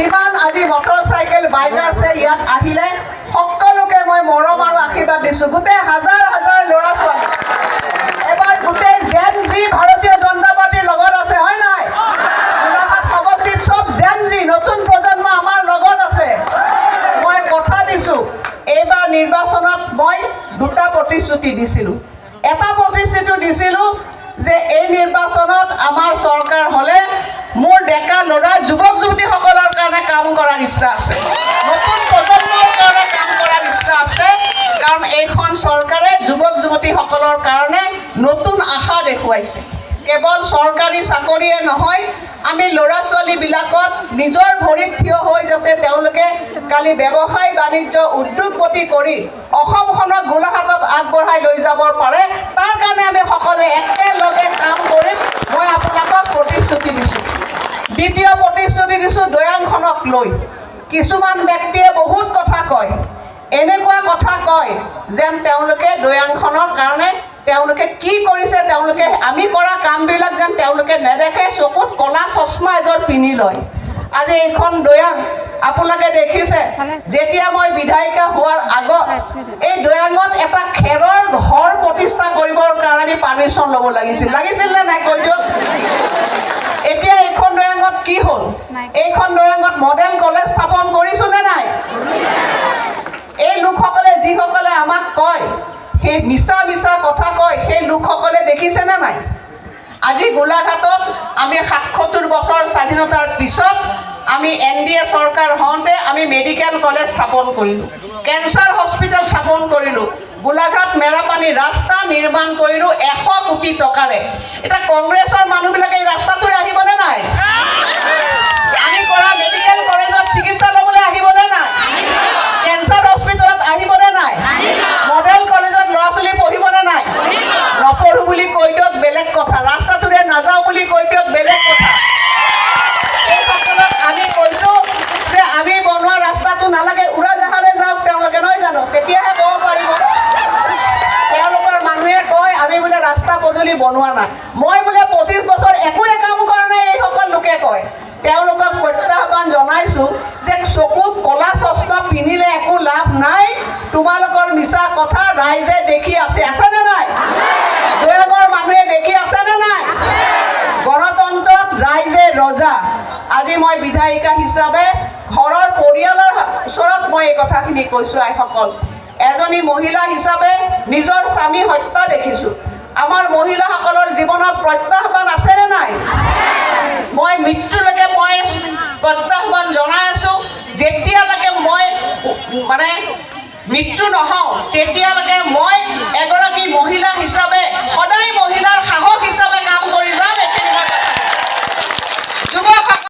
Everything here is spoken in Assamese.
যিমান আজি মটৰচাইকেল বাইকাৰ আছে ইয়াত আহিলে সকলোকে মই মৰম আৰু আশীৰ্বাদ দিছোঁ। গোটেই হাজাৰ হাজাৰ ল'ৰা ছোৱালী এবাৰ গোটেই জেন জি ভাৰতীয় জনতা পাৰ্টিৰ লগত আছে, হয় নাই? গোলাঘাট সমষ্টিত চব জেন জি নতুন প্ৰজন্ম আমাৰ লগত আছে। মই কথা দিছোঁ, এইবাৰ নিৰ্বাচনত মই দুটা প্ৰতিশ্ৰুতি দিছিলোঁ। এটা প্ৰতিশ্ৰুতি দিছিলোঁ যে এই নিৰ্বাচনত আমাৰ চৰকাৰ হ'লে মোৰ ডেকা ল'ৰা যুৱক যুৱতীসকলৰ কাৰণে কাম কৰাৰ ইচ্ছা আছে, নতুন প্ৰজন্মৰ কাৰণে কাম কৰাৰ ইচ্ছা আছে। কাৰণ এইখন চৰকাৰে যুৱক যুৱতীসকলৰ কাৰণে নতুন আশা দেখুৱাইছে। কেৱল চৰকাৰী চাকৰিয়ে নহয়, আমি ল'ৰা ছোৱালীবিলাকত নিজৰ ভৰিত থিয় হৈ যাতে তেওঁলোকে কালি ব্যৱসায় বাণিজ্য উদ্যোগপতি কৰি অসমখনক গোলাঘাটত আগবঢ়াই লৈ যাব পাৰে, তাৰ কাৰণে আমি সকলোৱে একেলগে কাম কৰিম। মই আপোনালোকক প্ৰতিশ্ৰুতি দিছোঁ। দ্বিতীয় প্ৰতিশ্ৰুতি দিছোঁ দৈয়াংখনক লৈ। কিছুমান ব্যক্তিয়ে বহুত কথা কয়, এনেকুৱা কথা কয় যেন তেওঁলোকে দৈয়াংখনৰ কাৰণে তেওঁলোকে কি কৰিছে, তেওঁলোকে আমি কৰা কামবিলাক যেন তেওঁলোকে নেদেখে, চকুত ক'লা চশমা এযোৰ পিন্ধি লয়। আজি এইখন দৈয়াং আপোনালোকে দেখিছে, যেতিয়া মই বিধায়িকা হোৱাৰ আগত এই দৈয়াঙত এটা খেৰৰ ঘৰ প্ৰতিষ্ঠা কৰিবৰ কাৰণে আমি পাৰ্মিশ্যন ল'ব লাগিছিল নে নাই কৈ দিয়ক? এতিয়া এইখন দৈয়াঙত কি হ'ল? এইখন দৈয়াঙত মডেল কলেজ স্থাপন কৰিছোঁ নে নাই? এই লোকসকলে যিসকলে আমাক কয়, সেই মিছা মিছা কথা কয়, সেই লোকসকলে দেখিছে নে নাই? আজি গোলাঘাটত আমি ৭৭ বছৰ স্বাধীনতাৰ পিছত আমি NDA চৰকাৰ হওঁতে আমি মেডিকেল কলেজ স্থাপন কৰিলোঁ, কেঞ্চাৰ হস্পিটেল স্থাপন কৰিলোঁ, গোলাঘাট মেৰাপানী ৰাস্তা নিৰ্মাণ কৰিলোঁ 100 কোটি টকাৰে। এতিয়া কংগ্ৰেছৰ মানুহবিলাকে এই ৰাস্তাটোৰে আহিবনে নাই? আমি কৰা মেডিকেল কলেজত চিকিৎসা ল'বলৈ আহিবনে নাই? কেঞ্চাৰ হস্পিটেলত আহিবনে নাই? মডেল কলেজত ল'ৰা ছোৱালী পঢ়িবনে নাই? নপঢ়ো বুলি কৈ দিয়ক বেলেগ কথা, ৰাস্তাটোৰে নাযাওঁ বুলি কৈ দিয়ক বেলেগ কথা। এইসকলক আমি কৈছোঁ যে আমি বনোৱা ৰাস্তাটো নালাগে, উৰাজাহাৰে যাওক তেওঁলোকে, নহয় জানো? তেতিয়াহে ক'ব পাৰিব। তেওঁলোকৰ মানুহে কয় আমি বোলে ৰাস্তা পদূলি বনোৱা নাই। মই বোলে 25 বছৰ একোৱে কাম কৰা নাই, এইসকল লোকে কয়। তেওঁলোকক প্ৰত্যাহ্বান জনাইছোঁ যে চকুত ক'লা চশমা পিন্ধিলে একো লাভ নাই, তোমালোকৰ মিছা কথা ৰাইজে দেখি আছেনে নাই? দৈয়াঙৰ মানুহে দেখি আছেনে নাই? গণতন্ত্ৰত ৰাইজে ৰজা। আজি মই বিধায়িকা হিচাপে ঘৰৰ পৰিয়ালৰ ওচৰত মই এই কথাখিনি কৈছোঁ। আইসকল, এজনী মহিলা হিচাপে নিজৰ স্বামী হত্যা দেখিছোঁ। আমাৰ মহিলাসকলৰ জীৱনত প্ৰত্যাহ্বান আছেনে নাই? মই মৃত্যুলৈকে মই প্ৰত্যাহ্বান জনাই আছোঁ। যেতিয়ালৈকে মই মৃত্যু নহওঁ তেতিয়ালৈকে